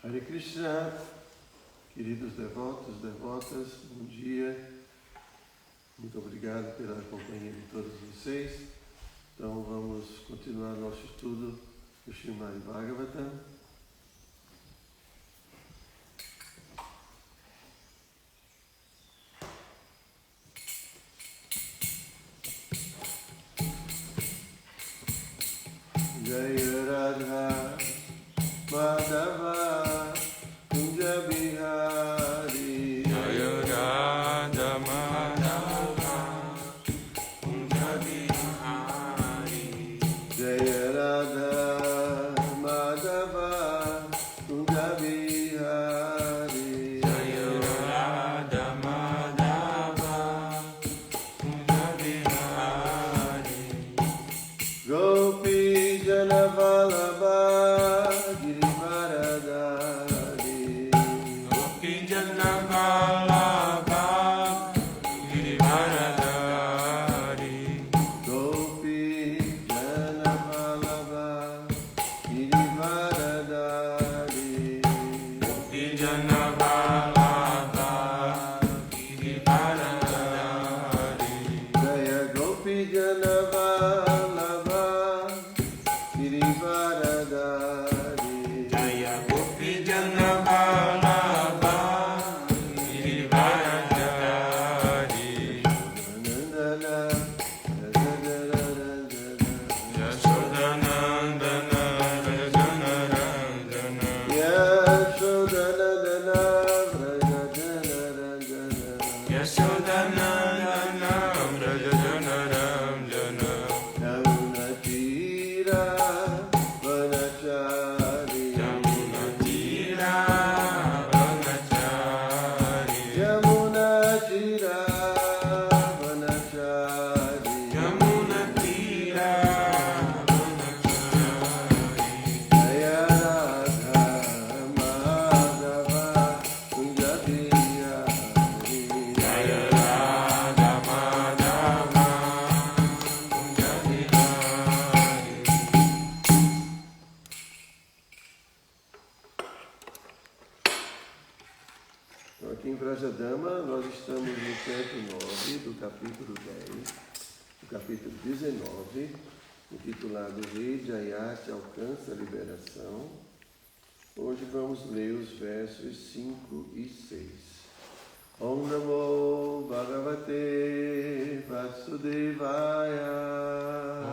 Hare Krishna, queridos devotos, devotas, bom dia. Muito obrigado pela companhia de todos vocês. Então vamos continuar nosso estudo do Srimad Bhagavatam. Jaya Radha Madhava Kunja Bihari, Jaya Radha Madhava Kunja Bihari, Jaya Radha Madhava Kunja Bihari, Jaya Radha Madhava Kunja Bihari, Gopi Jana Vallabha Girivaradari, Gopi Jana Vallabha Girivaradari, Gopi Jana Vallabha Girivaradari, Gopi Jana Vallabha Girivaradari, Jaya Gopi Jana Vallabha Girivaradari, Jaya Gopi Jana Vallabha Girivaradari, Nandana Yashodanandana Rajanarandana, Yashodanandana Vrajajanarandana, Yashodanandana Rajanarandana, Yamunatira Vanachari, Yamunatira Vanachari, Yamunatira Vanachari, Yamunatira Vanachari, Jaya Radha Madhava Kunja Bihari, Jaya Radha Madhava Kunja Bihari. Então, aqui em Vrajadama, nós estamos no canto 9 do capítulo 10, do capítulo 19, intitulado Rei Jayati alcança a liberação. Hoje vamos ler os versos 5 e 6. Om Namo Bhagavate Vasudevaya.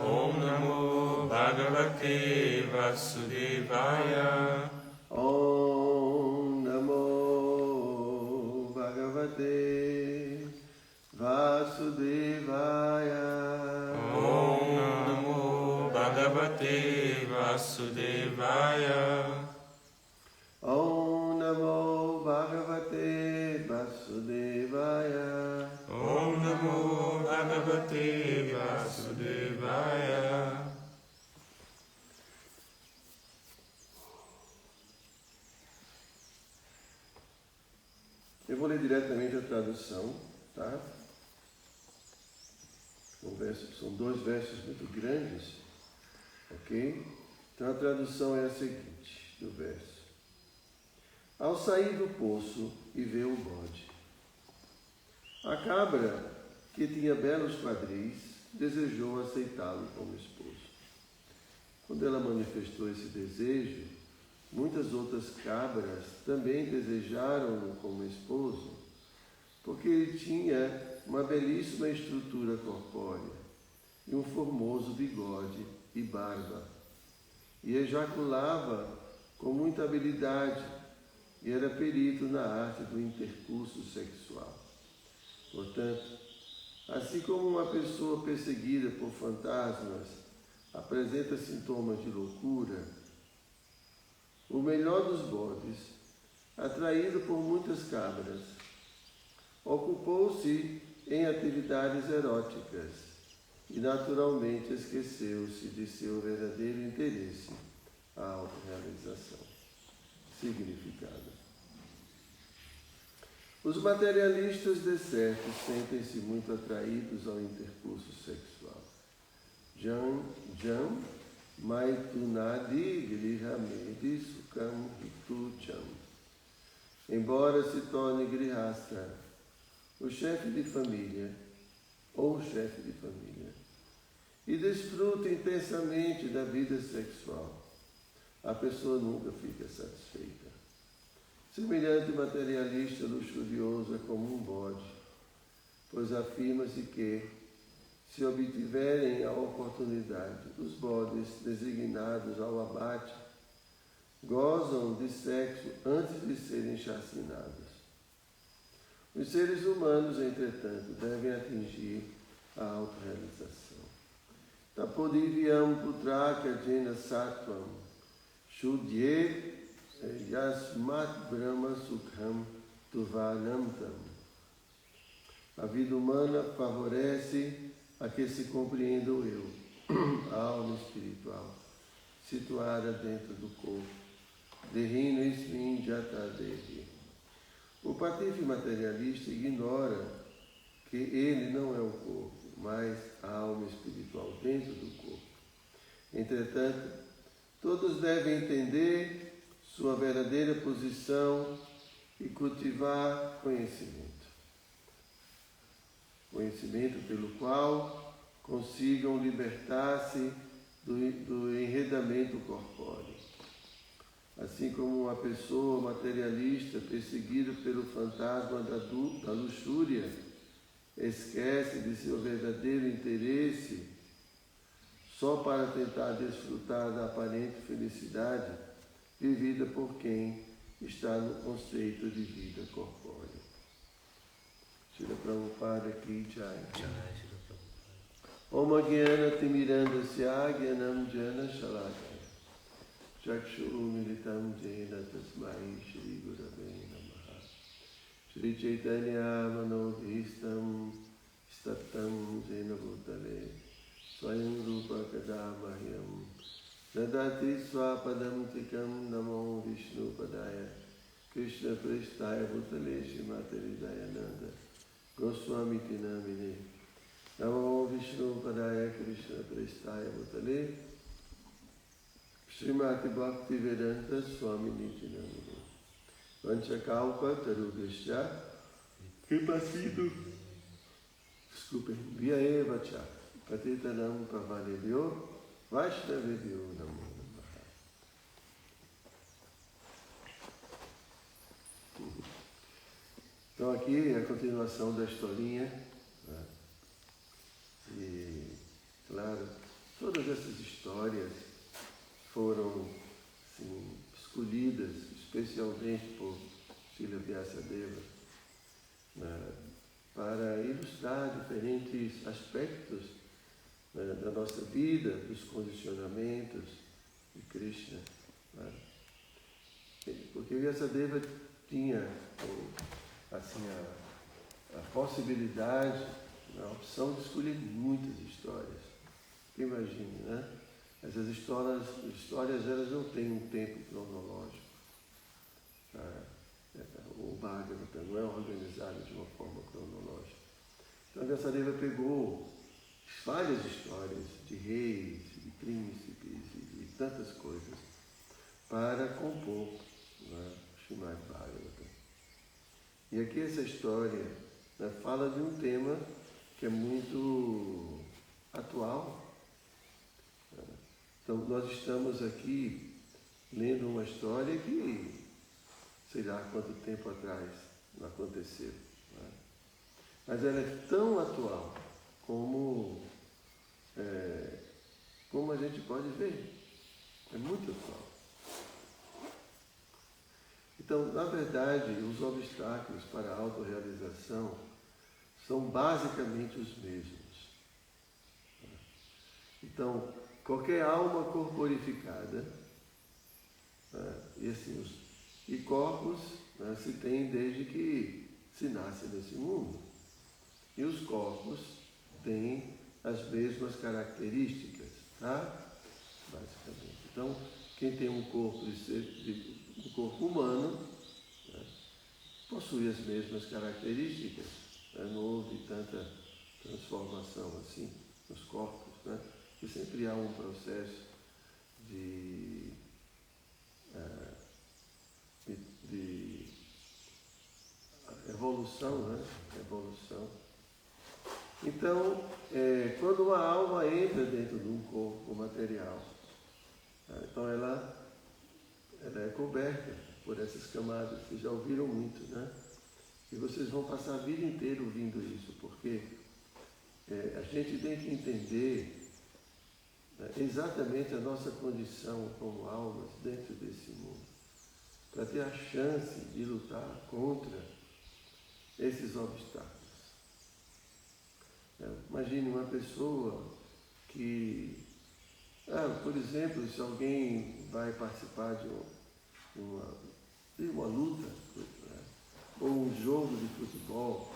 Om Namo Bhagavate Vasudevaya. Om Namo Bhagavate Vasudevaya. Om Namo Bhagavate Vasudevaya. Om Namo Bhagavate Vasudevaya. Om Namo Bhagavate Vasudevaya. Eu vou ler diretamente a tradução, tá? São dois versos muito grandes, ok? Então a tradução é a seguinte, do verso. Ao sair do poço e ver o bode, a cabra, que tinha belos quadris, desejou aceitá-lo como esposo. Quando ela manifestou esse desejo, muitas outras cabras também desejaram-no como esposo, porque ele tinha uma belíssima estrutura corpórea e um formoso bigode e barba, e ejaculava com muita habilidade e era perito na arte do intercurso sexual. Portanto, assim como uma pessoa perseguida por fantasmas apresenta sintomas de loucura, o melhor dos bodes, atraído por muitas cabras, ocupou-se em atividades eróticas e naturalmente esqueceu-se de seu verdadeiro interesse, a autorrealização. Significado. Os materialistas decertos sentem-se muito atraídos ao intercurso sexual. Jam Maitunadi Grihamedi Sukham Hitucham. Embora se torne grihastha, o chefe de família ou chefe de família, e desfruta intensamente da vida sexual, a pessoa nunca fica satisfeita. Semelhante materialista luxurioso é como um bode, pois afirma-se que, se obtiverem a oportunidade, os bodes designados ao abate gozam de sexo antes de serem chacinados. Os seres humanos, entretanto, devem atingir a autorrealização. Tapodivyam putraka jena sattvam shudyet yasmat brahma sukham tuvanamtam. A vida humana favorece a que se compreenda o eu, a alma espiritual, situada dentro do corpo. Derrino ismin jatadevi. O patife materialista ignora que ele não é o corpo, mas a alma espiritual dentro do corpo. Entretanto, todos devem entender sua verdadeira posição e cultivar conhecimento. Conhecimento pelo qual consigam libertar-se do enredamento corpóreo. Assim como uma pessoa materialista perseguida pelo fantasma da luxúria esquece de seu verdadeiro interesse só para tentar desfrutar da aparente felicidade vivida por quem está no conceito de vida corpórea. Shila Prabhupada Ki Jai. Om Gyana Timirandasya Gyanam Jana Shalakaya Chakshu Militam Jena Tasmai Shri Gurave Namaha. Shri Chaitanya Manobhistam Staptam Jena Bhutale Swayam Rupa Kadamahyam Dadati Swapadam Tikam Namo Vishnu Padaya Krishna Prestaya Bhutale Shrimati Dayananda Goswami Tinamine Namo Vishnu Padaya Krishna Prestaya Bhutale Srimati Bhakti Vedanta Swami Nitinamine Vanchakalpa Tarubhishya Kripasiddhu Via Eva Cha Patitanam Pavanebhyo Vaishnavebhyo Namo Namaha. Então aqui é a continuação da historinha, né? E, claro, todas essas histórias foram assim, escolhidas especialmente por Srila Vyasadeva, né, para ilustrar diferentes aspectos, né, da nossa vida, dos condicionamentos de Krishna. Né? Porque Vyasadeva tinha assim, a possibilidade, a opção de escolher muitas histórias. Imagine, né? Essas histórias elas não têm um tempo cronológico. O Bhagavata não é organizado de uma forma cronológica. Então, Vyasadeva pegou várias histórias de reis, de príncipes e de tantas coisas para compor, né, Srimad Bhagavata. E aqui essa história, né, fala de um tema que é muito atual. Então, nós estamos aqui lendo uma história que, sei lá quanto tempo atrás não aconteceu. Né? Mas ela é tão atual como a gente pode ver. É muito atual. Então, na verdade, os obstáculos para a autorrealização são basicamente os mesmos. Então, qualquer alma corporificada, né, e corpos, né, se tem desde que se nasce nesse mundo. E os corpos têm as mesmas características, tá? Basicamente. Então, quem tem um corpo humano, né, possui as mesmas características. Né? Não houve tanta transformação assim nos corpos, né? Que sempre há um processo de evolução, né? Evolução. Então, quando uma alma entra dentro de um corpo material, então ela é coberta por essas camadas. Vocês já ouviram muito, né? E vocês vão passar a vida inteira ouvindo isso, porque a gente tem que entender exatamente a nossa condição como almas dentro desse mundo, para ter a chance de lutar contra esses obstáculos. Imagine uma pessoa que, por exemplo, se alguém vai participar de uma luta, ou um jogo de futebol,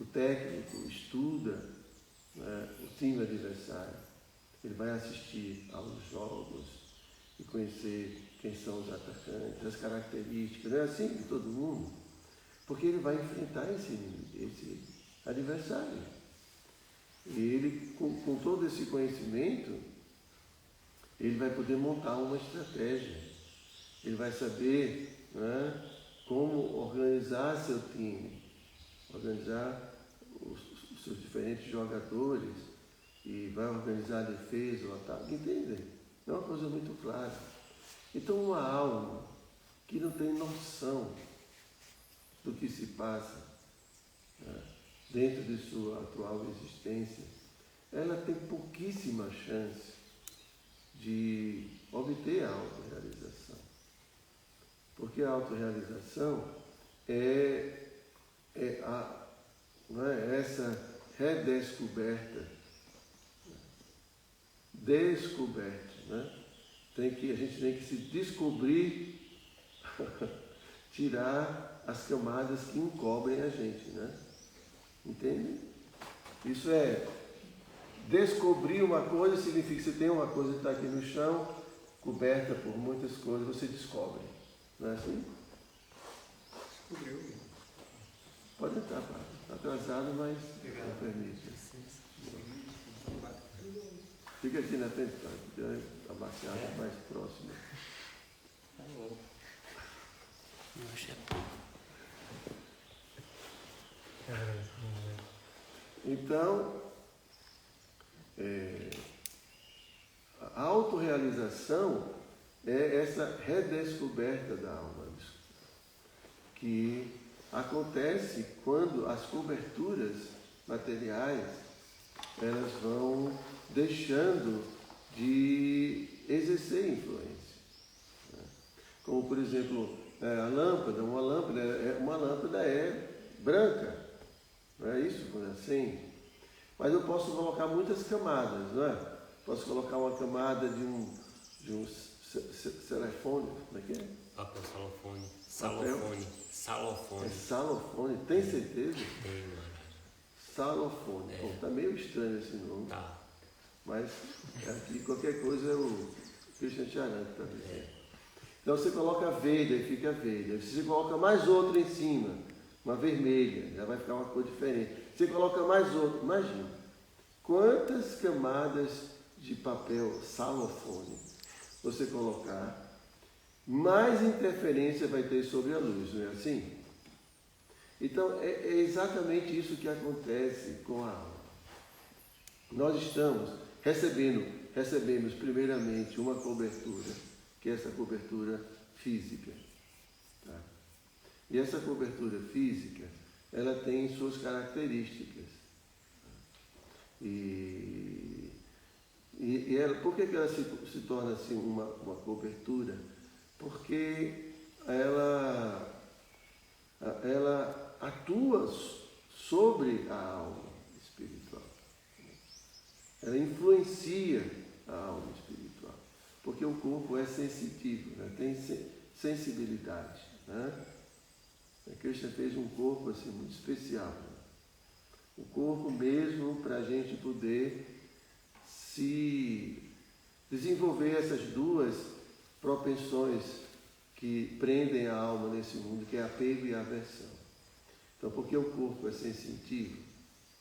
o técnico estuda o time adversário, ele vai assistir aos jogos e conhecer quem são os atacantes, as características, não é assim de todo mundo? Porque ele vai enfrentar esse adversário. E ele, com todo esse conhecimento, ele vai poder montar uma estratégia. Ele vai saber, né, como organizar seu time, organizar os seus diferentes jogadores e vai organizar a defesa, o ataque. Entendem? É uma coisa muito clara. Então, uma alma que não tem noção do que se passa, né, dentro de sua atual existência, ela tem pouquíssima chance de obter a autorrealização. Porque a autorrealização não é essa redescoberta, né? A gente tem que se descobrir, tirar as camadas que encobrem a gente, né? Entende? Isso é, descobrir uma coisa significa que você tem uma coisa que está aqui no chão, coberta por muitas coisas, você descobre. Não é assim? Descobriu. Pode entrar, Pablo. Está atrasado, mas não permite. Fica aqui na frente, Pablo. A baseada mais próxima. Tá bom. Então, a autorrealização é essa redescoberta da alma, que acontece quando as coberturas materiais elas vão deixando de exercer influência. Como, por exemplo, uma lâmpada é branca, não é isso? Assim. Mas eu posso colocar muitas camadas, não é? Posso colocar uma camada de um celofone, como é que é? Papel salofone. É salofone, tem certeza? Tem, mano. Salofone. Bom, tá meio estranho esse nome. Tá. Mas aqui qualquer coisa é o Christian Charan que está dizendo. Então você coloca verde, aí fica verde. Aí você coloca mais outra em cima, uma vermelha, já vai ficar uma cor diferente. Você coloca mais outra, imagina. Quantas camadas de papel salofone você colocar, mais interferência vai ter sobre a luz, não é assim? Então é exatamente isso que acontece com a alma. Nós recebemos primeiramente uma cobertura, que é essa cobertura física. Tá? E essa cobertura física, ela tem suas características. E ela, por que ela se torna assim uma cobertura? Porque ela atua sobre a alma espiritual. Ela influencia a alma espiritual. Porque o corpo é sensitivo, né? Tem sensibilidade. Né? A Krishna fez um corpo assim, muito especial. Né? O corpo mesmo para a gente poder se desenvolver essas duas propensões que prendem a alma nesse mundo, que é apego e aversão. Então, porque o corpo é sensitivo,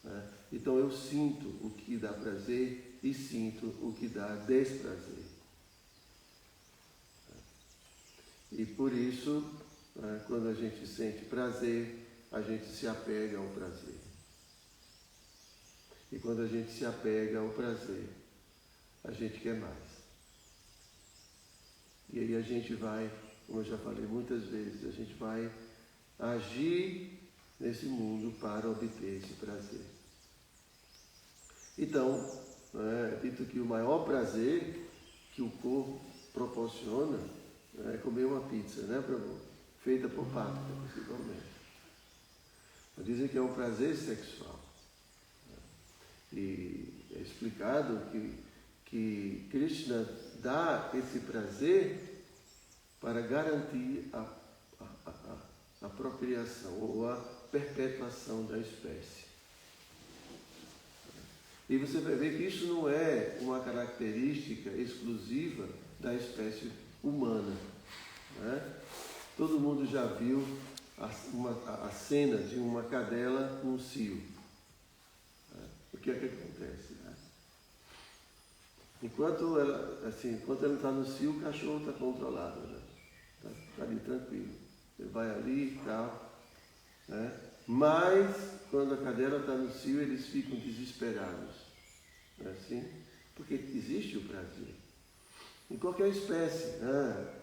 né? Então eu sinto o que dá prazer e sinto o que dá desprazer. E por isso, quando a gente sente prazer, a gente se apega ao prazer. E quando a gente se apega ao prazer, a gente quer mais. E aí a gente vai, como eu já falei muitas vezes, a gente vai agir nesse mundo para obter esse prazer. Então, é dito que o maior prazer que o corpo proporciona é comer uma pizza, né, Prabhu? Feita por páprica, principalmente. Dizem que é um prazer sexual. E é explicado que Krishna dá esse prazer para garantir a procriação ou a perpetuação da espécie. E você vai ver que isso não é uma característica exclusiva da espécie humana. Né? Todo mundo já viu a cena de uma cadela num cio. O que é que acontece? Né? Enquanto ela está no cio, o cachorro está controlado. Né? Está ali tranquilo. Ele vai ali e tal. Né? Mas, quando a cadela está no cio, eles ficam desesperados. Não é assim? Porque existe o prazer. Em qualquer espécie. Né?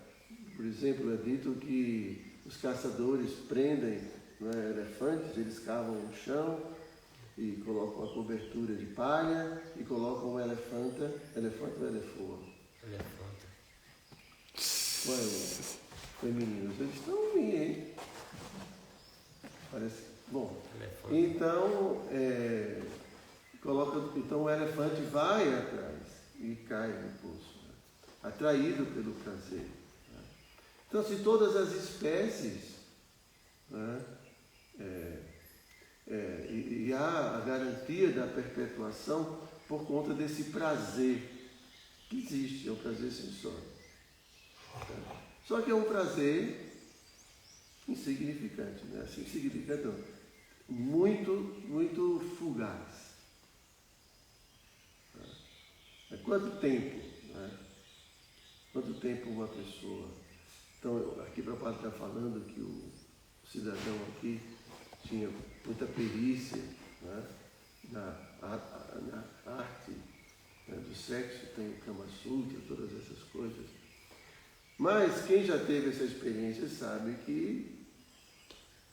Por exemplo, é dito que os caçadores prendem, né, elefantes, eles cavam no chão e colocam uma cobertura de palha e colocam um elefante ou elefoa? Elefante. Ué, femininos, eles estão ali, hein? Parece. Bom, Elefante. Então o elefante vai atrás e cai no poço, né? Atraído pelo prazer. Né? Então, se todas as espécies, né, e há a garantia da perpetuação por conta desse prazer que existe, é um prazer sensório. Tá? Só que é um prazer insignificante, né? Assim, insignificante não, muito, muito fugaz. Tá? Quanto tempo? Né? Quanto tempo uma pessoa... Então, aqui para o padre está falando que o cidadão aqui tinha muita perícia, né, na arte, né, do sexo, tem o Kama Sutra, todas essas coisas. Mas quem já teve essa experiência sabe que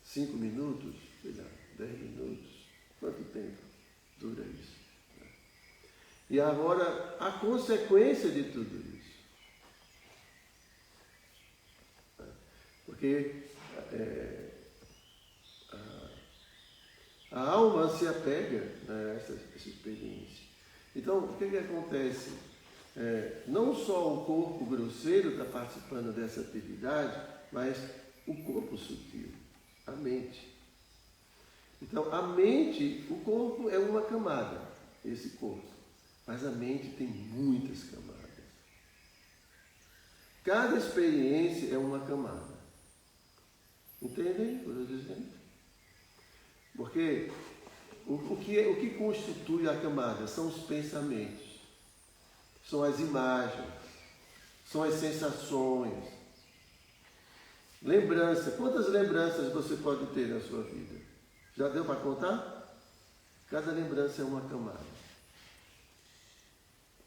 5 minutos, sei lá, 10 minutos, quanto tempo dura isso? Né? E agora, a consequência de tudo isso. Né? Porque a alma se apega, né, a essa experiência. Então, o que acontece? Não só o corpo grosseiro está participando dessa atividade, mas o corpo sutil, a mente. Então, a mente, o corpo é uma camada, esse corpo, mas a mente tem muitas camadas. Cada experiência é uma camada. Entendem o que eu estou dizendo? Porque o que constitui a camada são os pensamentos, são as imagens, são as sensações, lembrança. Quantas lembranças você pode ter na sua vida? Já deu para contar? Cada lembrança é uma camada,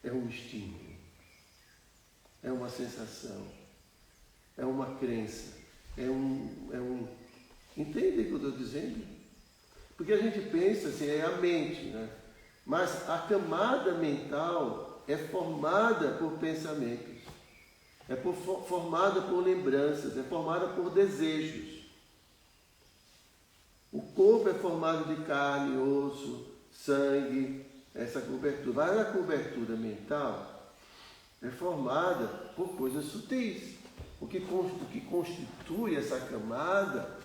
é um estímulo, é uma sensação, é uma crença, Entende o que eu estou dizendo? Porque a gente pensa assim, é a mente, né? Mas a camada mental é formada por pensamentos, formada por lembranças, é formada por desejos. O corpo é formado de carne, osso, sangue, essa cobertura. Mas a cobertura mental é formada por coisas sutis. O que constitui essa camada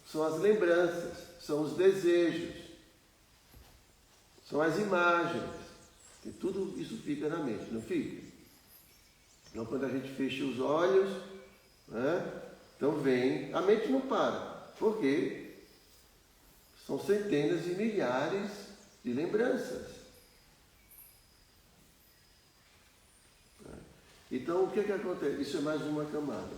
são as lembranças, são os desejos, são as imagens. E tudo isso fica na mente, não fica? Então, quando a gente fecha os olhos, né, então vem... A mente não para, porque são centenas e milhares de lembranças. Então, o que acontece? Isso é mais uma camada.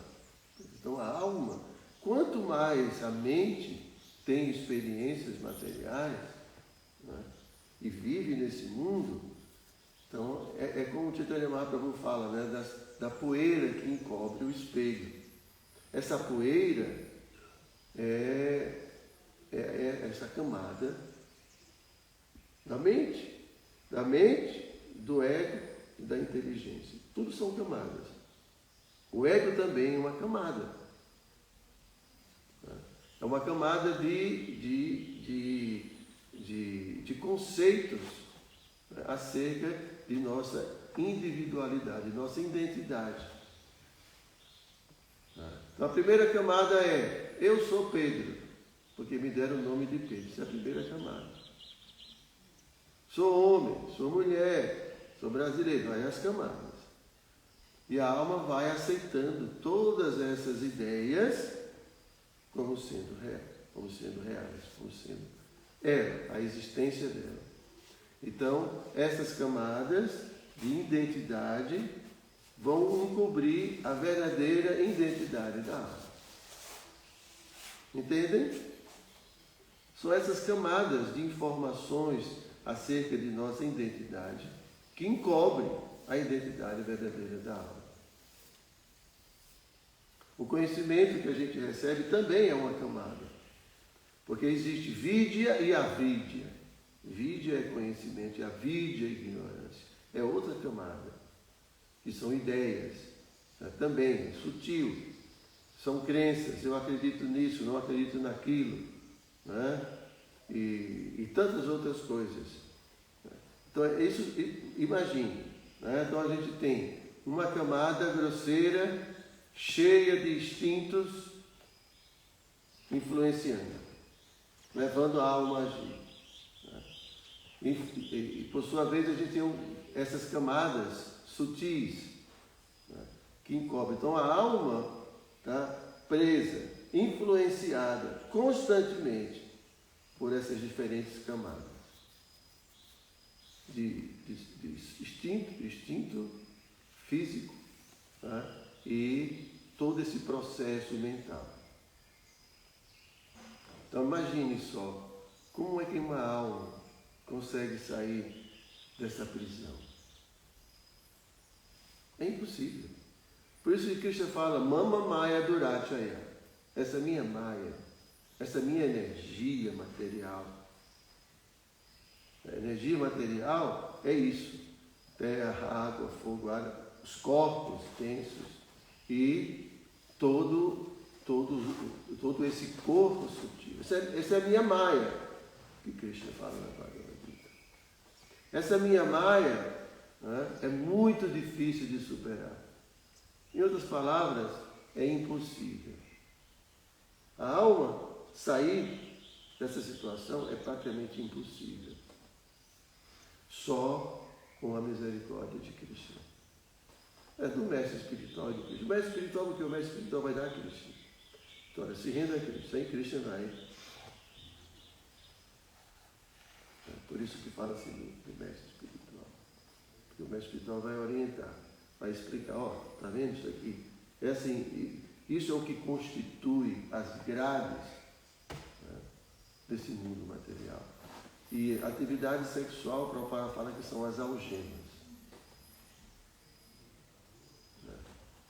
Então a alma, quanto mais a mente tem experiências materiais, né, e vive nesse mundo, então é como o Chaitanya Mahaprabhu fala, né, da poeira que encobre o espelho. Essa poeira é essa camada da mente, do ego e da inteligência. Tudo são camadas. O ego também é uma camada. É uma camada de conceitos, né, acerca de nossa individualidade, nossa identidade. Então a primeira camada é: eu sou Pedro, porque me deram o nome de Pedro. Essa é a primeira camada. Sou homem, sou mulher, sou brasileiro. Vai as camadas. E a alma vai aceitando todas essas ideias como sendo reais, como sendo ela, a existência dela. Então, essas camadas de identidade vão encobrir a verdadeira identidade da alma. Entendem? São essas camadas de informações acerca de nossa identidade que encobrem a identidade verdadeira da alma. O conhecimento que a gente recebe também é uma camada, porque existe vidya e avidya. Vidya é conhecimento e avidya é ignorância. É outra camada, que são ideias, né? Também é sutil. São crenças, eu acredito nisso, não acredito naquilo, né? E tantas outras coisas. Então, isso, imagine, né? Então a gente tem uma camada grosseira, cheia de instintos, influenciando, levando a alma a agir. Né? E por sua vez a gente tem essas camadas sutis, né, que encobrem. Então a alma está presa, influenciada constantemente por essas diferentes camadas de instinto físico, né, e todo esse processo mental. Então imagine só, como é que uma alma consegue sair dessa prisão? É impossível. Por isso que Krishna fala, Mama Maya Durachaya. Essa minha Maya, essa minha energia material. A energia material é isso. Terra, água, fogo, ar, os corpos tensos e todo esse corpo sutil. Essa é a minha Maya, que Krishna fala na Bhagavad Gita. Essa minha Maya, né, é muito difícil de superar. Em outras palavras, é impossível. A alma sair dessa situação é praticamente impossível. Só com a misericórdia de Krishna. É do mestre espiritual e do Krishna. O mestre espiritual, porque o mestre espiritual vai dar a Krishna. Então, se renda a Krishna. Sem Krishna vai. É por isso que fala assim do mestre espiritual. Porque o mestre espiritual vai orientar, vai explicar, está vendo isso aqui? É assim, isso é o que constitui as grades, né, desse mundo material. E a atividade sexual, o Prabhupada fala que são as algemas. Né?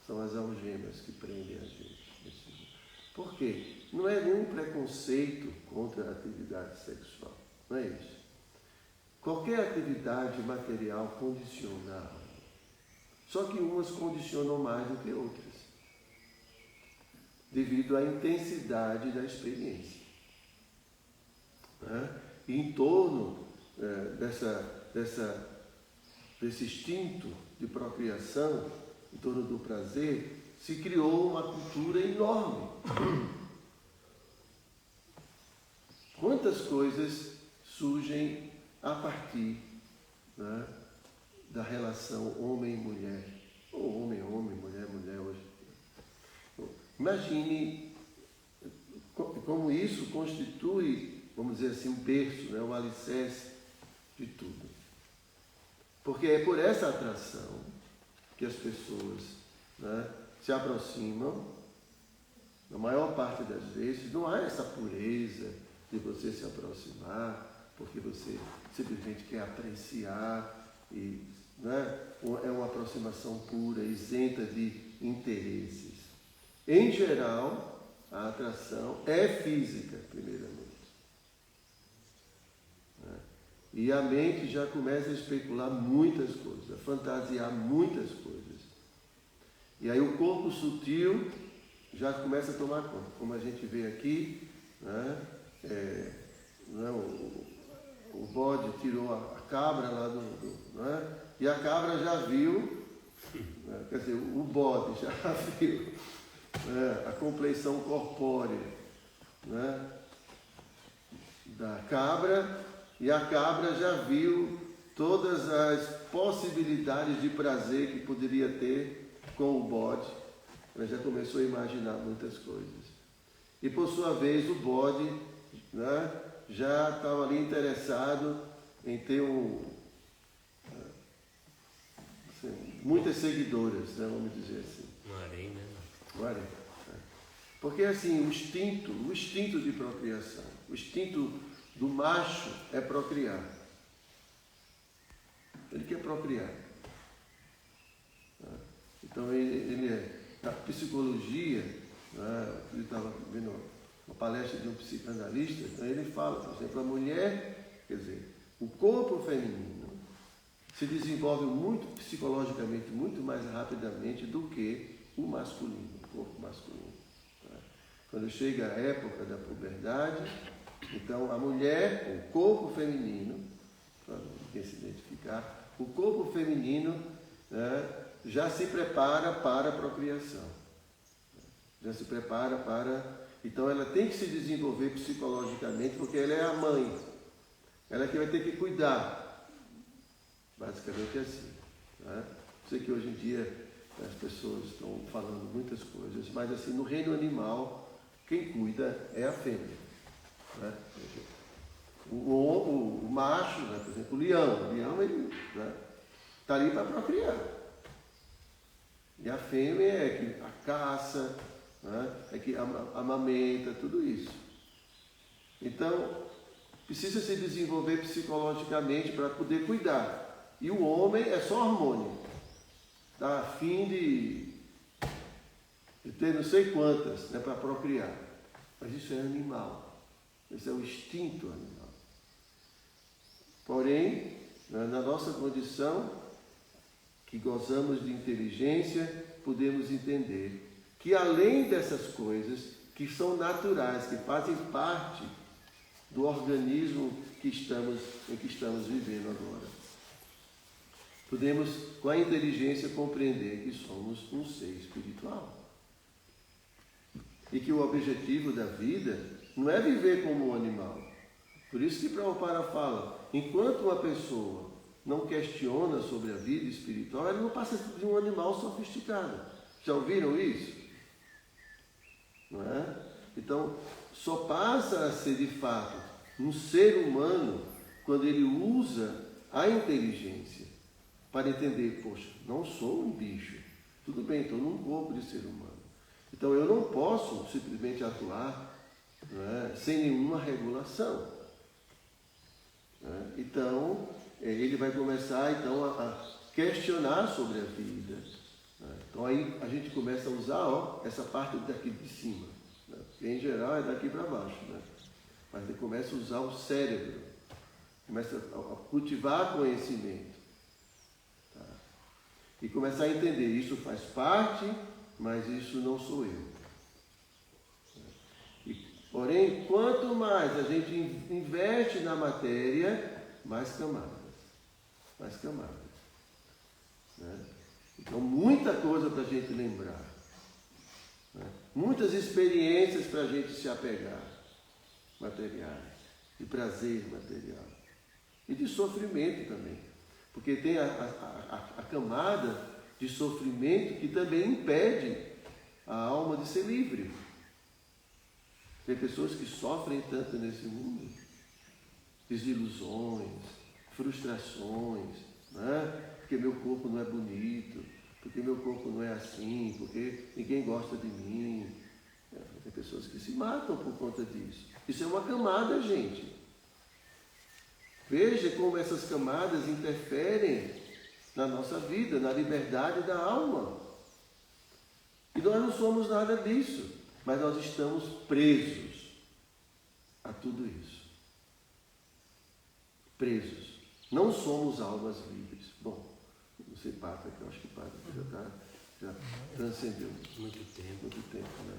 São as algemas que prendem a gente. Por quê? Não é nenhum preconceito contra a atividade sexual. Não é isso. Qualquer atividade material condiciona a alma. Só que umas condicionam mais do que outras, devido à intensidade da experiência. Né? E em torno desse instinto de procriação, em torno do prazer, se criou uma cultura enorme. Quantas coisas surgem a partir, né, da relação homem-mulher, ou homem-homem, mulher-mulher hoje. Imagine como isso constitui, vamos dizer assim, um berço, né, um alicerce de tudo. Porque é por essa atração que as pessoas, né, se aproximam na maior parte das vezes, não há essa pureza de você se aproximar, porque você simplesmente quer apreciar, e, né, é uma aproximação pura, isenta de interesses. Em geral, a atração é física, primeiramente. Né? E a mente já começa a especular muitas coisas, a fantasiar muitas coisas. E aí o corpo sutil já começa a tomar conta. Como a gente vê aqui, né? O bode tirou a cabra lá né? E a cabra já viu, né? Quer dizer, o bode já viu, né? A compleição corpórea, né? Da cabra, e a cabra já viu todas as possibilidades de prazer que poderia ter com o bode. Ela já começou a imaginar muitas coisas. E por sua vez o bode, né, já estava ali interessado em ter muitas seguidoras, né, vamos dizer assim. Um harém, né? Um harém, né? Porque assim, o instinto de procriação, o instinto do macho é procriar. Ele quer procriar. Então na psicologia, né, ele estava vendo uma palestra de um psicanalista, então ele fala, por exemplo, a mulher, quer dizer, o corpo feminino se desenvolve muito psicologicamente, muito mais rapidamente do que o masculino, o corpo masculino. Né? Quando chega a época da puberdade, então a mulher, o corpo feminino, para ninguém se identificar, o corpo feminino, né, já se prepara para a procriação. Já se prepara para... Então ela tem que se desenvolver psicologicamente, porque ela é a mãe. Ela é que vai ter que cuidar. Basicamente é assim. Né? Sei que hoje em dia as pessoas estão falando muitas coisas, mas assim, no reino animal, quem cuida é a fêmea. Né? O macho, né? Por exemplo, o leão ele, né, está ali para procriar. E a fêmea é que a caça, né, é que amamenta, tudo isso. Então, precisa se desenvolver psicologicamente para poder cuidar. E o homem é só hormônio. Está a fim de ter não sei quantas, né, para procriar. Mas isso é animal. Esse é o instinto animal. Porém, na nossa condição, que gozamos de inteligência, podemos entender que além dessas coisas que são naturais, que fazem parte do organismo em que estamos vivendo agora, podemos, com a inteligência, compreender que somos um ser espiritual. E que o objetivo da vida não é viver como um animal. Por isso que Prabhupada fala, enquanto uma pessoa não questiona sobre a vida espiritual, ela não passa de um animal sofisticado. Já ouviram isso? Não é? Então, só passa a ser de fato um ser humano quando ele usa a inteligência para entender, poxa, não sou um bicho, tudo bem, estou num corpo de ser humano. Então eu não posso simplesmente atuar, não é, sem nenhuma regulação. Não é? Então, ele vai começar então a questionar sobre a vida. Né? Então aí a gente começa a usar essa parte daqui de cima, né? Porque em geral é daqui para baixo, né? Mas ele começa a usar o cérebro, começa a cultivar conhecimento, tá? E começar a entender, isso faz parte, mas isso não sou eu. E, porém, quanto mais a gente investe na matéria, mais camadas. Né? Então, muita coisa para a gente lembrar. Né? Muitas experiências para a gente se apegar, materiais, de prazer material. E de sofrimento também. Porque tem a camada de sofrimento que também impede a alma de ser livre. Tem pessoas que sofrem tanto nesse mundo. Desilusões, frustrações, né? Porque meu corpo não é bonito, porque meu corpo não é assim, porque ninguém gosta de mim. Tem pessoas que se matam por conta disso. Isso é uma camada, gente. Veja como essas camadas interferem na nossa vida, na liberdade da alma. E nós não somos nada disso, mas nós estamos presos a tudo isso. Presos. Não somos almas livres. Bom, não sei, Padre, que eu acho que o Padre já transcendeu muito tempo, né?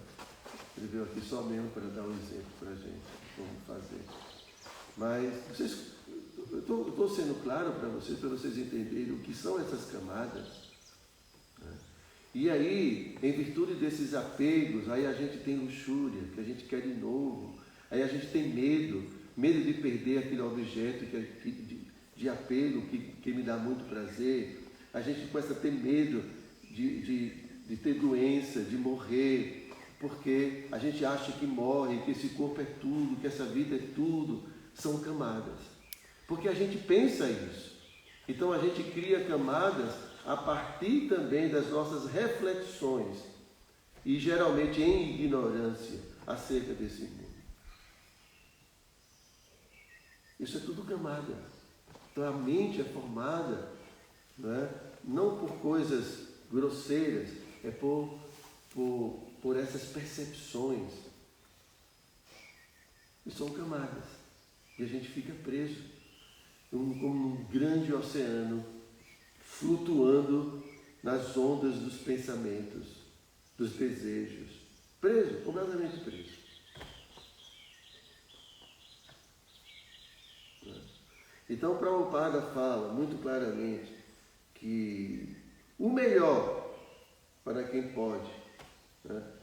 Ele veio aqui só mesmo para dar um exemplo para a gente, como fazer. Mas eu estou sendo claro para vocês entenderem o que são essas camadas. Né? E aí, em virtude desses apegos, aí a gente tem luxúria, que a gente quer de novo. Aí a gente tem medo de perder aquele objeto de apego que me dá muito prazer. A gente começa a ter medo de ter doença, de morrer, porque a gente acha que morre, que esse corpo é tudo, que essa vida é tudo. São camadas. Porque a gente pensa isso. Então a gente cria camadas a partir também das nossas reflexões e geralmente em ignorância acerca desse mundo. Isso é tudo camada. Então a mente é formada, não por coisas grosseiras, é por essas percepções. E são camadas. E a gente fica preso como um grande oceano, flutuando nas ondas dos pensamentos, dos desejos. Preso, completamente preso. Então, Prabhupada fala muito claramente que o melhor para quem pode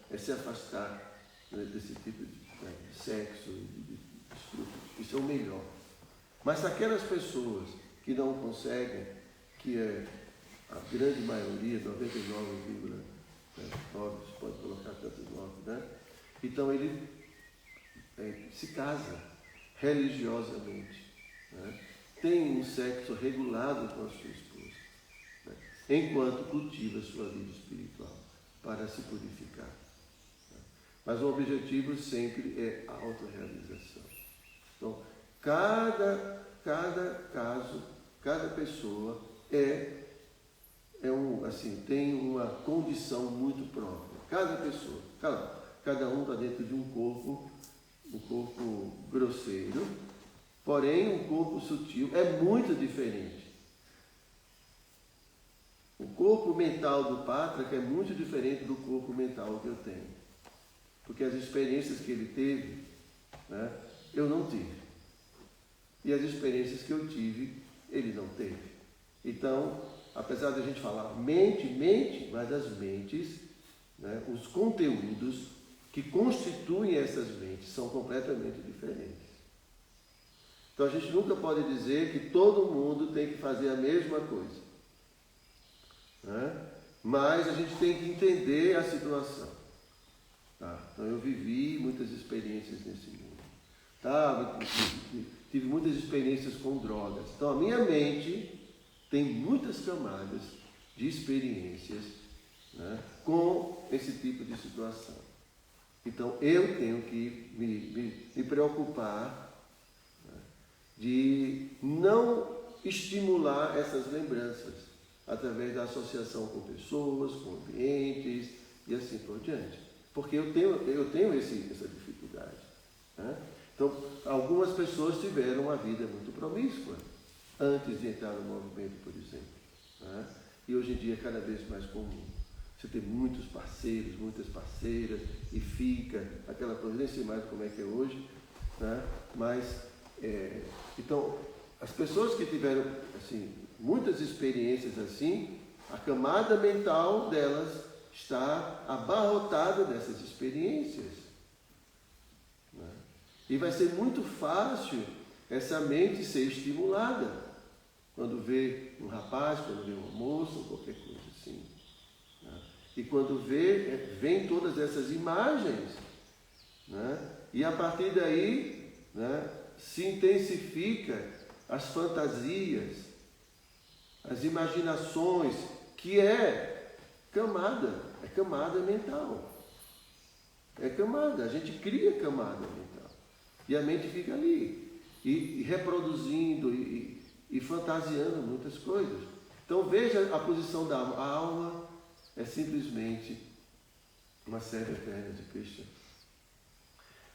é se afastar desse tipo de sexo e de desfrute. Isso é o melhor. Mas aquelas pessoas que não conseguem, que é a grande maioria, 99,9%, você pode colocar tantos 9%, então ele se casa religiosamente, tem um sexo regulado com a sua esposa, enquanto cultiva sua vida espiritual para se purificar. Mas o objetivo sempre é a autorrealização. Então, cada caso, cada pessoa tem uma condição muito própria. Cada pessoa, cada um está dentro de um corpo grosseiro, porém um corpo sutil é muito diferente. O corpo mental do Pátrica é muito diferente do corpo mental que eu tenho. Porque as experiências que ele teve, eu não tive. E as experiências que eu tive, ele não teve. Então, apesar de a gente falar mente, mas as mentes, os conteúdos que constituem essas mentes são completamente diferentes. Então a gente nunca pode dizer que todo mundo tem que fazer a mesma coisa. Mas a gente tem que entender a situação. Então eu vivi muitas experiências nesse mundo. Tive muitas experiências com drogas. Então a minha mente tem muitas camadas de experiências com esse tipo de situação. Então eu tenho que me preocupar de não estimular essas lembranças através da associação com pessoas, com ambientes e assim por diante. Porque eu tenho essa dificuldade. Então, algumas pessoas tiveram uma vida muito promíscua antes de entrar no movimento, por exemplo. E hoje em dia é cada vez mais comum. Você tem muitos parceiros, muitas parceiras, e fica aquela coisa, nem sei mais como é que é hoje, mas, então, as pessoas que tiveram, assim, muitas experiências assim, a camada mental delas está abarrotada dessas experiências. E vai ser muito fácil essa mente ser estimulada quando vê um rapaz, quando vê uma moça, ou qualquer coisa assim. E quando vem todas essas imagens, e a partir daí se intensifica as fantasias, as imaginações, que é camada mental. É camada, a gente cria camada mental. E a mente fica ali, e reproduzindo e fantasiando muitas coisas. Então veja a posição da alma. A alma é simplesmente uma serva eterna de Krishna.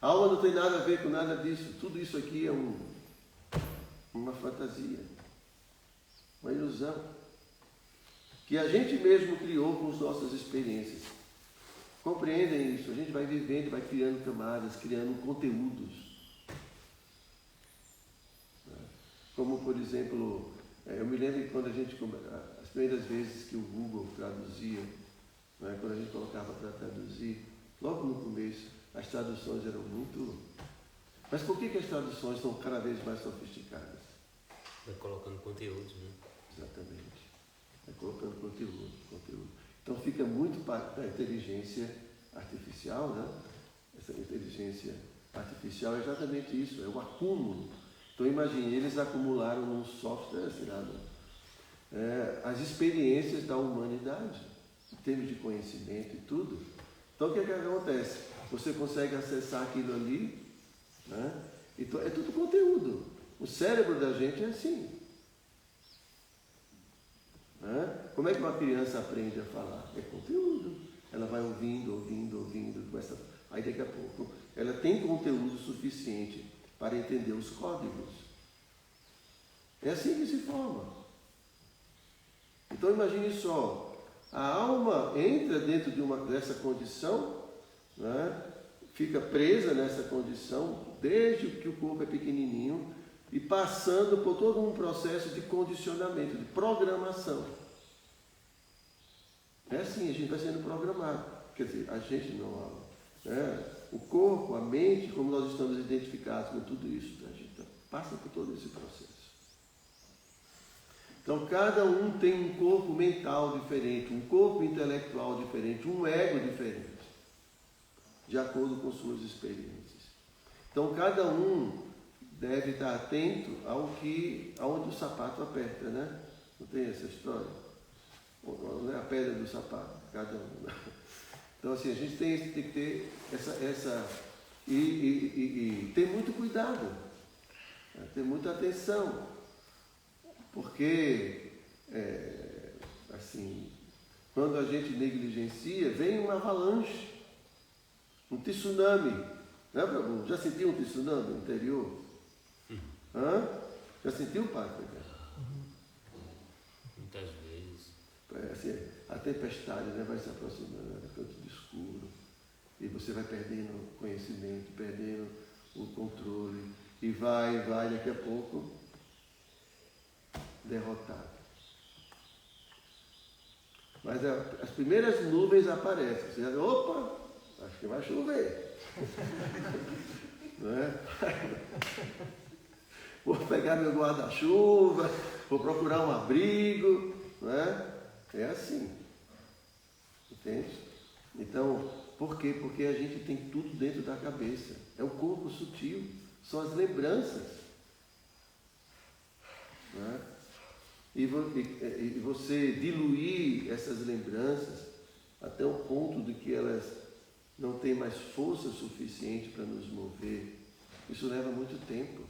A alma não tem nada a ver com nada disso. Tudo isso aqui é uma fantasia, uma ilusão, que a gente mesmo criou com as nossas experiências. Compreendem isso? A gente vai vivendo, vai criando camadas, criando conteúdos. Como, por exemplo, eu me lembro que quando as primeiras vezes que o Google traduzia, quando a gente colocava para traduzir, logo no começo, as traduções eram muito... Mas por que as traduções são cada vez mais sofisticadas? Vai colocando conteúdos, né? Exatamente. Vai colocando conteúdo. Então fica muito para a inteligência artificial, né? Essa inteligência artificial é exatamente isso, é o acúmulo. Então imagine, eles acumularam num software, as experiências da humanidade, em termos de conhecimento e tudo. Então o que acontece? Você consegue acessar aquilo ali, né? Então, é tudo conteúdo. O cérebro da gente é assim. Como é que uma criança aprende a falar? É conteúdo. Ela vai ouvindo, começa... Aí daqui a pouco ela tem conteúdo suficiente para entender os códigos. É assim que se forma. Então imagine só, a alma entra dentro dessa condição, né? Fica presa nessa condição desde que o corpo é pequenininho e passando por todo um processo de condicionamento, de programação. É assim, a gente vai sendo programado. Quer dizer, a gente não, o corpo, a mente, como nós estamos identificados com tudo isso, a gente passa por todo esse processo. Então, cada um tem um corpo mental diferente, um corpo intelectual diferente, um ego diferente, de acordo com suas experiências. Então, cada um deve estar atento aonde o sapato aperta, né? Não tem essa história? A pedra do sapato, cada um. Então, assim, a gente tem que ter e ter muito cuidado, ter muita atenção, porque, assim, quando a gente negligencia, vem uma avalanche, um tsunami, né, Prabhu? Já sentiu um tsunami no interior? Já sentiu, Padre? Muitas vezes. Assim, a tempestade, né, vai se aproximando, é canto de escuro, e você vai perdendo conhecimento, perdendo o controle, e vai, daqui a pouco, derrotado. Mas as primeiras nuvens aparecem, você já, opa, acho que vai chover. Não é? Vou pegar meu guarda-chuva, vou procurar um abrigo, não é? É assim. Entende? Então, por quê? Porque a gente tem tudo dentro da cabeça. É o corpo sutil, são as lembranças. Não é? E você diluir essas lembranças até o ponto de que elas não têm mais força suficiente para nos mover, isso leva muito tempo.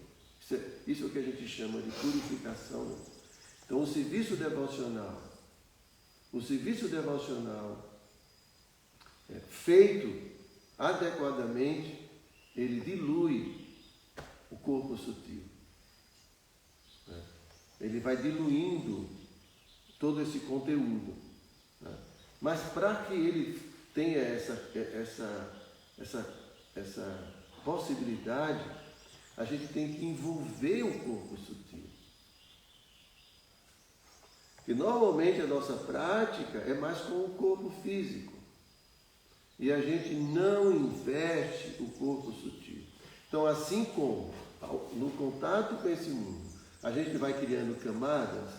Isso é o que a gente chama de purificação. Né? Então, o serviço devocional feito adequadamente, ele dilui o corpo sutil. Né? Ele vai diluindo todo esse conteúdo. Né? Mas para que ele tenha essa possibilidade, a gente tem que envolver o corpo sutil. Porque normalmente a nossa prática é mais com o corpo físico. E a gente não investe o corpo sutil. Então, assim como no contato com esse mundo, a gente vai criando camadas,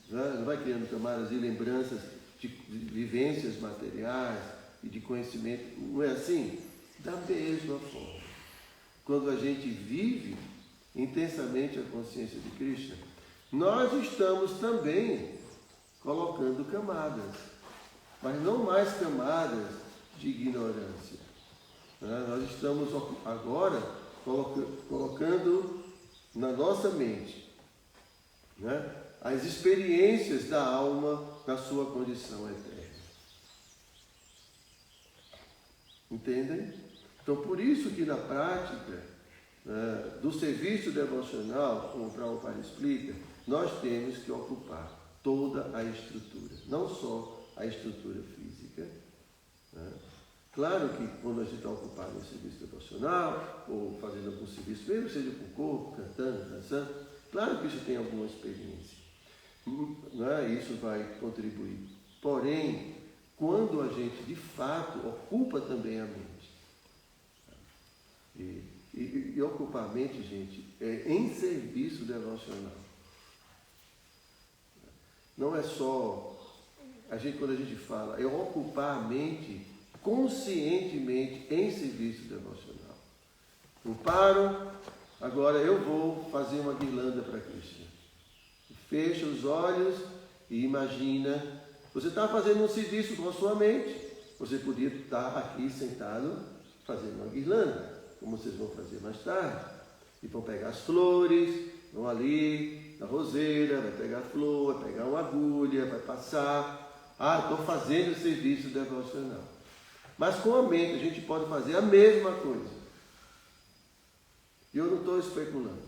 né? Vai criando camadas de lembranças de vivências materiais e de conhecimento. Não é assim? Da mesma forma. Quando a gente vive intensamente a consciência de Krishna, nós estamos também colocando camadas, mas não mais camadas de ignorância, né? Nós estamos agora colocando na nossa mente, né, as experiências da alma na sua condição eterna. Entendem? Então, por isso que na prática, né, do serviço devocional, como o Prabhupada explica, nós temos que ocupar toda a estrutura, não só a estrutura física, né? Claro que quando a gente está ocupado em serviço devocional, ou fazendo algum serviço, mesmo seja com o corpo, cantando, dançando, claro que isso tem alguma experiência, né? Isso vai contribuir. Porém, quando a gente de fato ocupa também a mente, e ocupar a mente, gente, é em serviço devocional. Não é só, quando a gente fala, é ocupar a mente conscientemente em serviço devocional. Eu paro, agora eu vou fazer uma guirlanda para Krishna. Fecha os olhos e imagina, você está fazendo um serviço com a sua mente, você podia estar aqui sentado fazendo uma guirlanda, como vocês vão fazer mais tarde, e vão pegar as flores, vão ali na roseira, vai pegar flor, vai pegar uma agulha, vai passar. Estou fazendo serviço devocional. Mas com a mente a gente pode fazer a mesma coisa. E eu não estou especulando,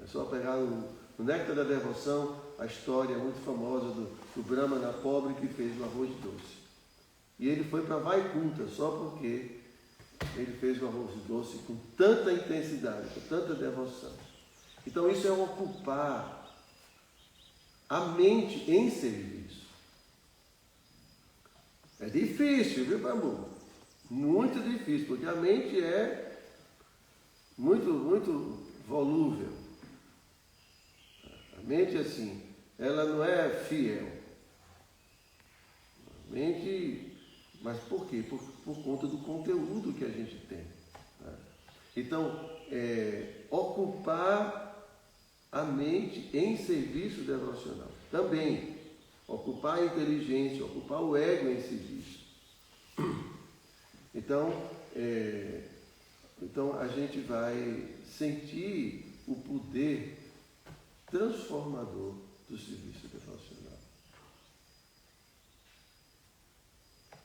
é só pegar no Néctar da Devoção a história muito famosa do Brahmana pobre que fez o arroz doce. E ele foi para Vaikunta só porque ele fez o arroz doce com tanta intensidade, com tanta devoção. Então isso é ocupar a mente em serviço. É difícil, viu, Bambu? Muito difícil, porque a mente é muito volúvel. A mente, assim, ela não é fiel. A mente, mas por quê? Por conta do conteúdo que a gente tem. Né? Então, ocupar a mente em serviço devocional. Também, ocupar a inteligência, ocupar o ego em serviço. Então a gente vai sentir o poder transformador do serviço devocional.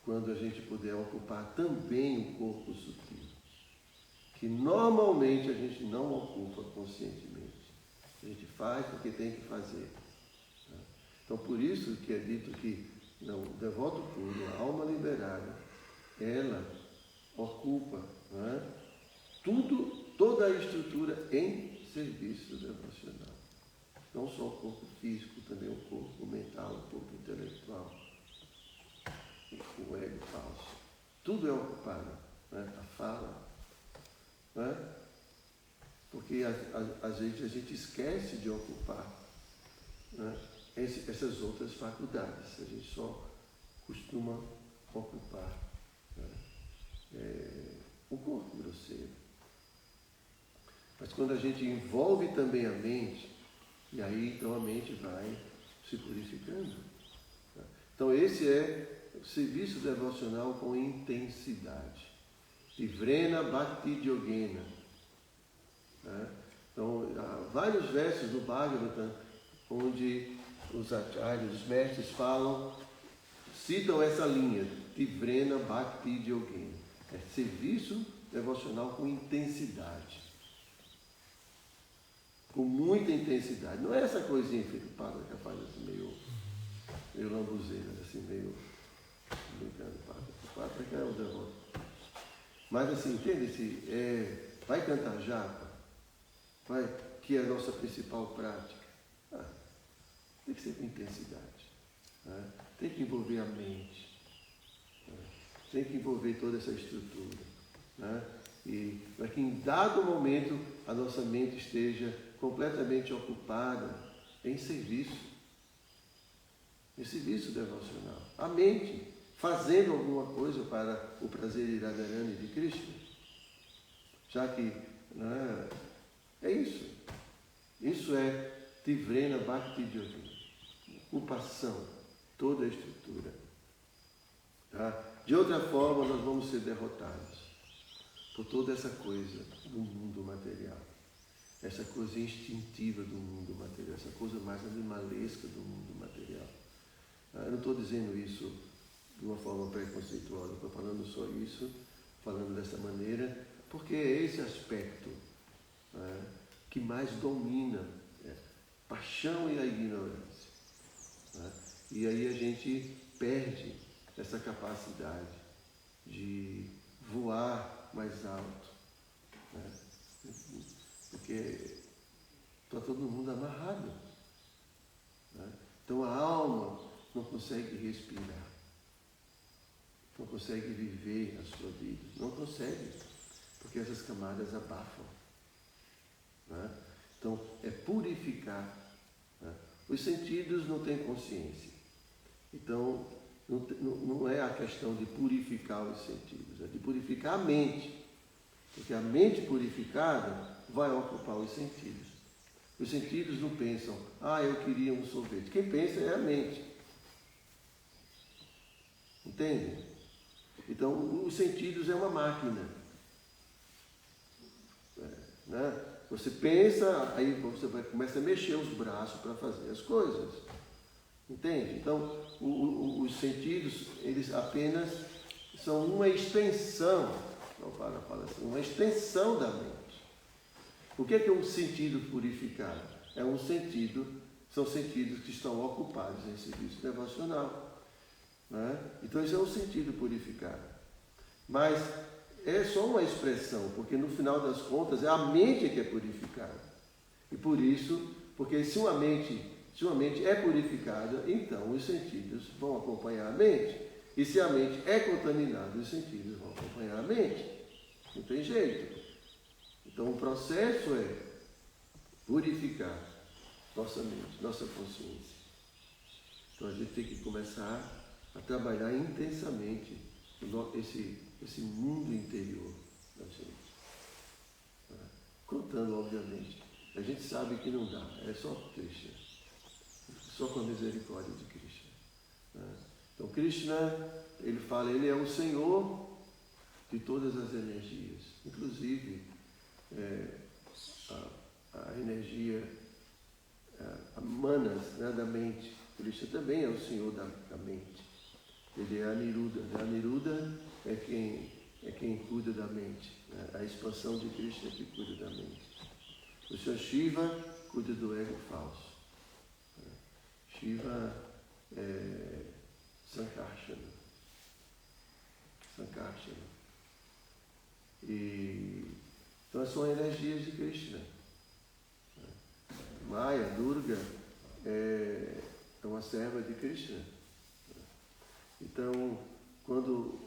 Quando a gente puder ocupar também o corpo sutil, que normalmente a gente não ocupa conscientemente. A gente faz porque tem que fazer. Então por isso que é dito que o devoto puro, a alma liberada, ela ocupa, né, toda a estrutura em serviço devocional. Não só o corpo físico, também o corpo mental, o corpo intelectual, o ego falso. Tudo é ocupado, né? A fala, né? Porque às vezes a gente esquece de ocupar, né, essas outras faculdades. A gente só costuma ocupar, né, o corpo grosseiro. Mas quando a gente envolve também a mente, e aí então a mente vai se purificando. Então esse é o serviço devocional com intensidade. Tivrena Bhakti Yogena. Então há vários versos do Bhagavatam onde os acharyas, os mestres citam essa linha, Tivrena Bhakti Yogena. É serviço devocional com intensidade. Com muita intensidade. Não é essa coisinha feita o padre que faz assim, meio lambuzeira, assim, meio brincando, padre. O padre que é o devoto. Mas assim, entende? Vai cantar japa, que é a nossa principal prática. Tem que ser com intensidade. Né? Tem que envolver a mente. Né? Tem que envolver toda essa estrutura. Né? E para que em dado momento a nossa mente esteja completamente ocupada em serviço devocional. A mente fazendo alguma coisa para o prazer Radharani de Krishna. Já que, né, é isso. Isso é Tivrena Bhakti Yogena. Ocupação, toda a estrutura. Tá? De outra forma, nós vamos ser derrotados. por toda essa coisa do mundo material, essa coisa instintiva do mundo material, essa coisa mais animalesca do mundo material. Eu não estou dizendo isso de uma forma preconceituosa, estou falando só isso, falando dessa maneira, porque é esse aspecto que mais domina a paixão e a ignorância. E aí a gente perde essa capacidade de voar mais alto, porque está todo mundo amarrado. Então a alma não consegue respirar, não consegue viver a sua vida, não consegue, porque essas camadas abafam. Então é purificar. Os sentidos não têm consciência, então não é a questão de purificar os sentidos, é de purificar a mente, porque a mente purificada vai ocupar os sentidos. Os sentidos não pensam, eu queria um sorvete. Quem pensa é a mente. Entende? Então, os sentidos é uma máquina. Você pensa, aí você começa a mexer os braços para fazer as coisas. Entende? Então, os sentidos, eles apenas são uma extensão, fala assim, uma extensão da mente. O que é um sentido purificado? São sentidos que estão ocupados em serviço devocional. Então, isso é um sentido purificado. Mas é só uma expressão, porque no final das contas é a mente que é purificada. E por isso, porque se uma mente é purificada, então os sentidos vão acompanhar a mente. E se a mente é contaminada, os sentidos vão acompanhar a mente. Não tem jeito. Então o processo é purificar nossa mente, nossa consciência. Então a gente tem que começar a trabalhar intensamente esse mundo interior da gente. Contando, obviamente. A gente sabe que não dá, é só Krishna. Só com a misericórdia de Krishna. Então Krishna, ele fala, ele é o Senhor de todas as energias, inclusive a energia manas, da mente. Krishna também é o Senhor da mente. Ele é Aniruddha. Aniruddha é quem cuida da mente. A expansão de Krishna é que cuida da mente. O Senhor Shiva cuida do ego falso. Shiva é Sankarsana. Então são energias de Krishna. Maya, Durga, é uma serva de Krishna. Então, quando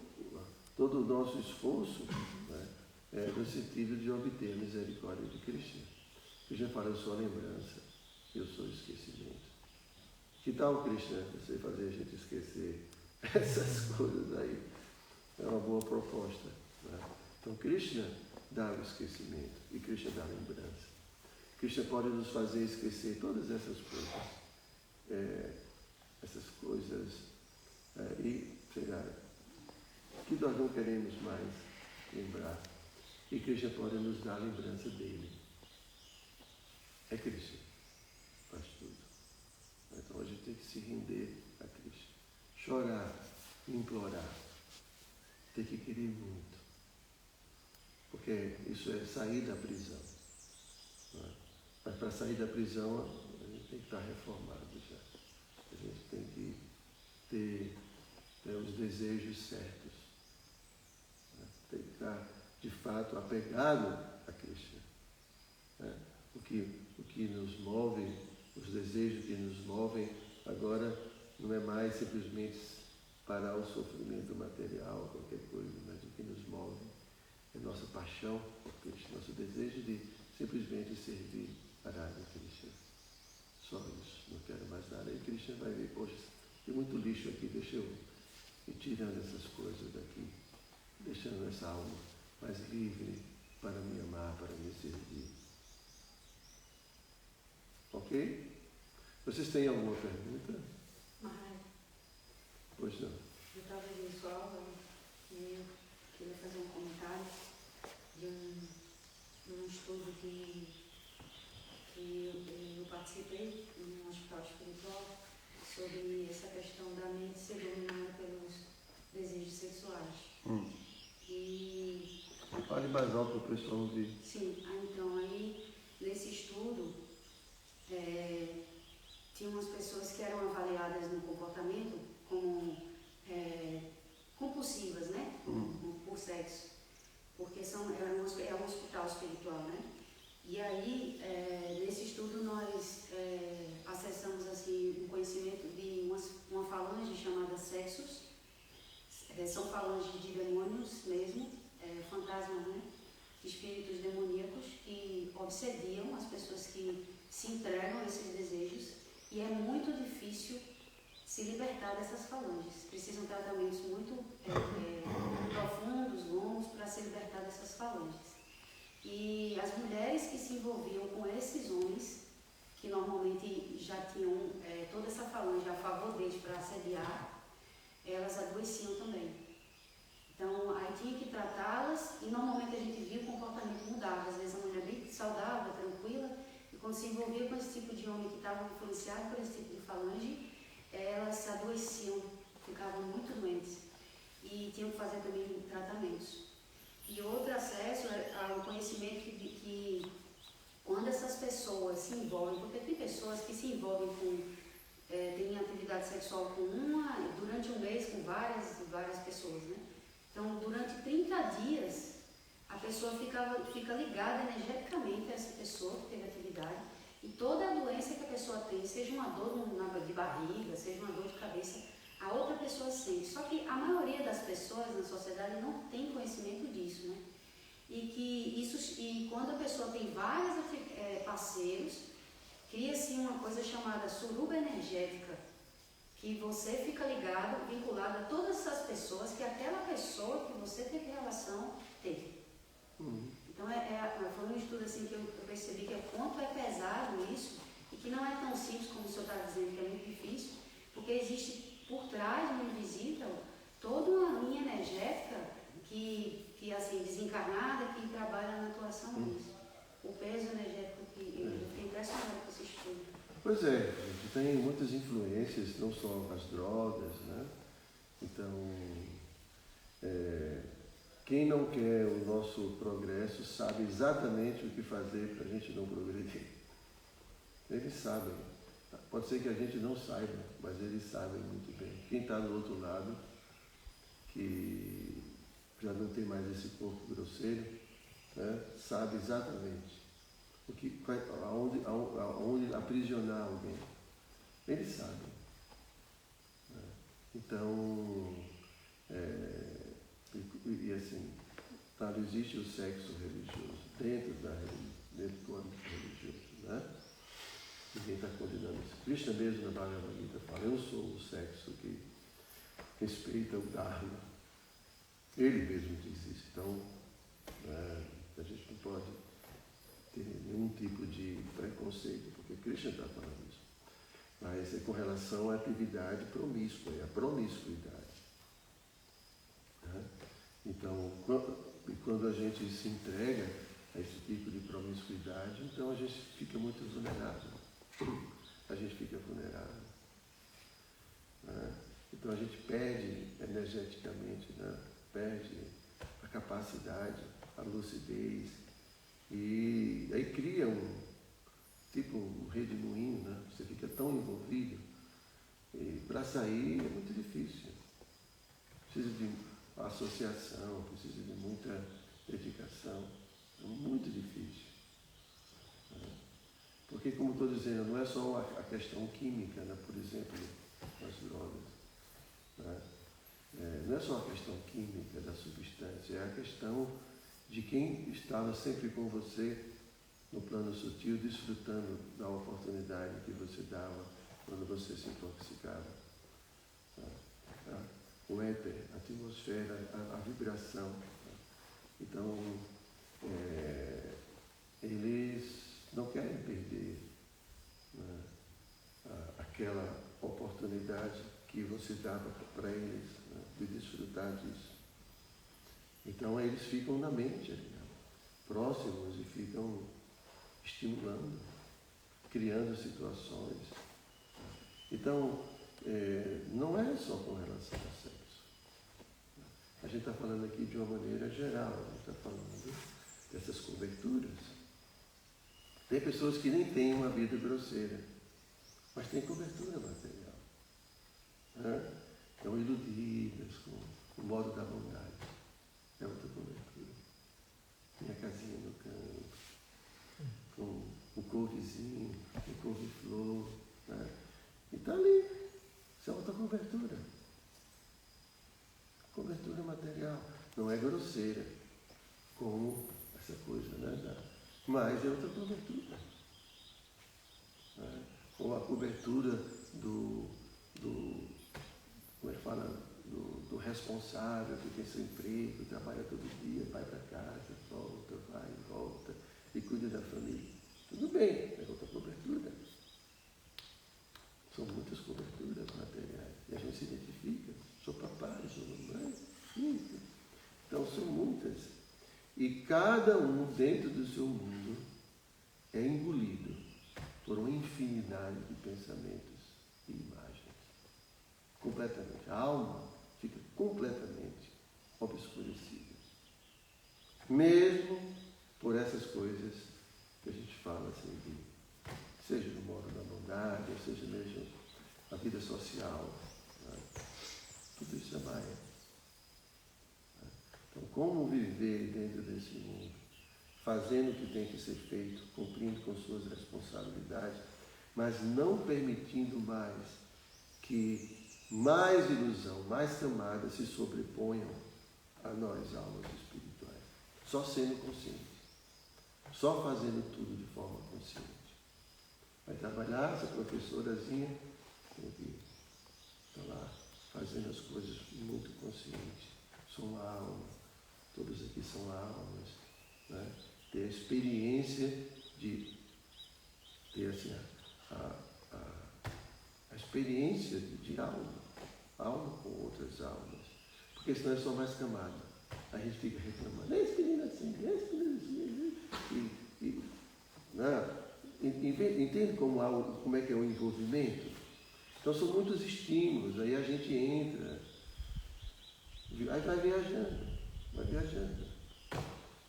todo o nosso esforço é no sentido de obter a misericórdia de Krishna. Krishna fala, eu sou a lembrança, eu sou o esquecimento. Que tal, Krishna, você fazer a gente esquecer essas coisas aí? É uma boa proposta. Então, Krishna dá o esquecimento e Krishna dá a lembrança. Krishna pode nos fazer esquecer todas essas coisas, e, sei lá, que nós não queremos mais lembrar. E Krishna pode nos dar a lembrança dele. É Krishna, faz tudo. Então a gente tem que se render a Krishna. Chorar, implorar, tem que querer muito. Porque isso é sair da prisão. Mas para sair da prisão, a gente tem que estar reformado já. A gente tem que ter os desejos certos. Tem que estar, de fato, apegado a Krishna. O que nos move, os desejos que nos movem, agora não é mais simplesmente parar o sofrimento material, qualquer coisa, mas o que nos move é nossa paixão por Krishna, nosso desejo de simplesmente servir a Radha Krishna. Só isso, não quero mais nada. Aí Krishna vai ver, poxa, tem muito lixo aqui, deixa eu ir tirando essas coisas daqui, deixando essa alma mais livre para me amar, para me servir. Ok? Vocês têm alguma pergunta? Pois não. Eu estava vendo sua aula e eu queria fazer um comentário. participei em um hospital espiritual sobre essa questão da mente ser dominada pelos desejos sexuais. E Fale mais alto para o pessoal ouvir. sim, então aí nesse estudo tinha umas pessoas que eram avaliadas no comportamento como compulsivas, né? Por sexo, porque é um hospital espiritual, né? E aí nesse estudo nós acessamos assim um conhecimento de uma falange chamada sexos. São falanges de demônios mesmo, fantasmas, né? Espíritos demoníacos que obsediam as pessoas que se entregam a esses desejos, e é muito difícil se libertar dessas falanges. Precisam tratamentos muito profundos, longos, para se libertar dessas falanges. E as mulheres que se envolviam com esses homens, que normalmente já tinham toda essa falange a favor deles para assediar, elas adoeciam também. Então, aí tinha que tratá-las, e normalmente a gente via o comportamento mudar. Às vezes a mulher bem saudável, tranquila, e quando se envolvia com esse tipo de homem que estava influenciado por esse tipo de falange, elas adoeciam, ficavam muito doentes, e tinham que fazer também tratamentos. E outro acesso ao conhecimento de que quando essas pessoas se envolvem, porque tem pessoas que se envolvem tem atividade sexual com durante um mês com várias pessoas, né? Então, durante 30 dias, a pessoa fica ligada energeticamente a essa pessoa que teve atividade, e toda a doença que a pessoa tem, seja uma dor de barriga, seja uma dor de cabeça, a outra pessoa sente. Só que a maioria das pessoas na sociedade não tem conhecimento disso, né? E quando a pessoa tem vários parceiros, cria-se uma coisa chamada suruba energética, que você fica ligado, vinculado a todas essas pessoas que aquela pessoa que você teve relação teve. Então foi um estudo assim que eu percebi que quanto é pesado isso, e que não é tão simples como o senhor está dizendo, que é muito difícil, porque existe por trás, no invisível, toda uma linha energética que assim, desencarnada, que trabalha na atuação disso. O peso energético que eu fiquei impressionado com esse estudo. Pois é, a gente tem muitas influências, não só as drogas, né? Então, quem não quer o nosso progresso sabe exatamente o que fazer para a gente não progredir. Eles sabem. Pode ser que a gente não saiba, mas eles sabem muito bem. Quem está do outro lado, que já não tem mais esse corpo grosseiro, né, sabe exatamente aonde aprisionar alguém. Eles sabem. Né? Então, e assim, claro, existe o sexo religioso dentro do âmbito religioso, né? Ninguém está condenando isso. Krishna mesmo na Bhagavad Gita fala, eu sou o sexo que respeita o Dharma. Ele mesmo diz isso. Então, a gente não pode ter nenhum tipo de preconceito, porque Krishna está falando isso. Mas é com relação à atividade promíscua, é a promiscuidade. Né? Então, quando a gente se entrega a esse tipo de promiscuidade, então a gente fica muito vulnerável. A gente fica vulnerável. Né? Então a gente perde energeticamente, né? Perde a capacidade, a lucidez, e aí cria um redemoinho, né? Você fica tão envolvido, e para sair é muito difícil. Precisa de associação, precisa de muita dedicação, é muito difícil. Porque, como estou dizendo, não é só a questão química, né? Por exemplo, das drogas. Né? Não é só a questão química da substância, é a questão de quem estava sempre com você no plano sutil, desfrutando da oportunidade que você dava quando você se intoxicava. Tá? O éter, a atmosfera, a vibração. Tá? Então, eles não querem perder, né, aquela oportunidade que você dava para eles, né, de desfrutar disso. Então eles ficam na mente, né, próximos, e ficam estimulando. criando situações. Então, não é só com relação ao sexo. A gente está falando aqui de uma maneira geral, a gente está falando dessas coberturas. Tem pessoas que nem têm uma vida grosseira, mas tem cobertura material. Né? Estão iludidas com o modo da bondade. É outra cobertura. Minha casinha no campo, com o couvezinho, o couve-flor. Né? E está ali. Isso é outra cobertura. Cobertura material. Não é grosseira, como essa coisa, né? Mas é outra cobertura. Né? Ou a cobertura do como é que fala, do responsável, que tem seu emprego, trabalha todo dia, vai para casa, volta, vai e volta, e cuida da família. Tudo bem, é outra cobertura. São muitas coberturas materiais. E a gente se identifica, sou papai, sou mamãe, filho. Então são muitas. E cada um dentro do seu mundo é engolido por uma infinidade de pensamentos e imagens. Completamente. A alma fica completamente obscurecida. Mesmo por essas coisas que a gente fala assim, seja no modo da bondade, ou seja mesmo a vida social. Né? Tudo isso é Maya. Né? Então, como viver dentro desse mundo, fazendo o que tem que ser feito, cumprindo com suas responsabilidades, mas não permitindo mais que mais ilusão, mais camadas se sobreponham a nós, almas espirituais. Só sendo consciente. Só fazendo tudo de forma consciente. Vai trabalhar, essa professorazinha tem que estar lá fazendo as coisas muito consciente. Sou uma alma. Todos aqui são almas. Né? Ter a experiência de ter assim, a experiência de alma com outras almas. Porque senão é só mais camada. A gente fica reclamando, esse menino assim, né? Entende como é que é o envolvimento? Então são muitos estímulos, aí a gente entra, aí vai viajando.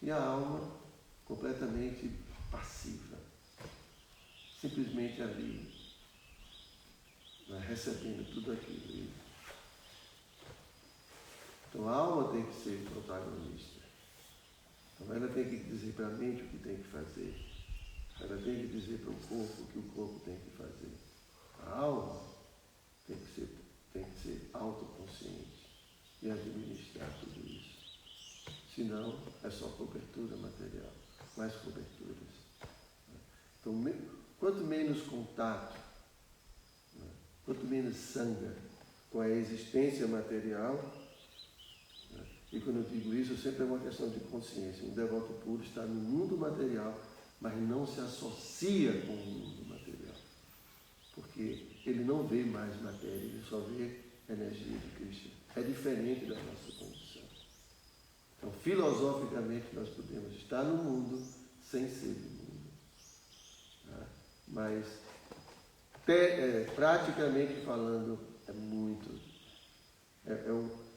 E a alma completamente passiva, simplesmente ali, recebendo tudo aquilo. Então a alma tem que ser protagonista. Então ela tem que dizer para a mente o que tem que fazer. Ela tem que dizer para o corpo o que o corpo tem que fazer. A alma tem que ser autoconsciente e administrar tudo isso. Senão é só cobertura material, mais coberturas. Então, quanto menos contato, quanto menos sangue com a existência material, e quando eu digo isso, sempre é uma questão de consciência. Um devoto puro está no mundo material, mas não se associa com o mundo material. Porque ele não vê mais matéria, ele só vê energia de Krishna. É diferente da nossa condição. Então, filosoficamente, nós podemos estar no mundo sem ser do mundo. Tá? Mas, praticamente falando,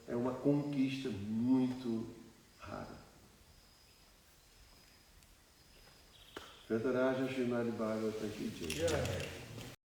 é uma conquista muito rara. Cantaraja Srimad Bhagavatam Ki Jai.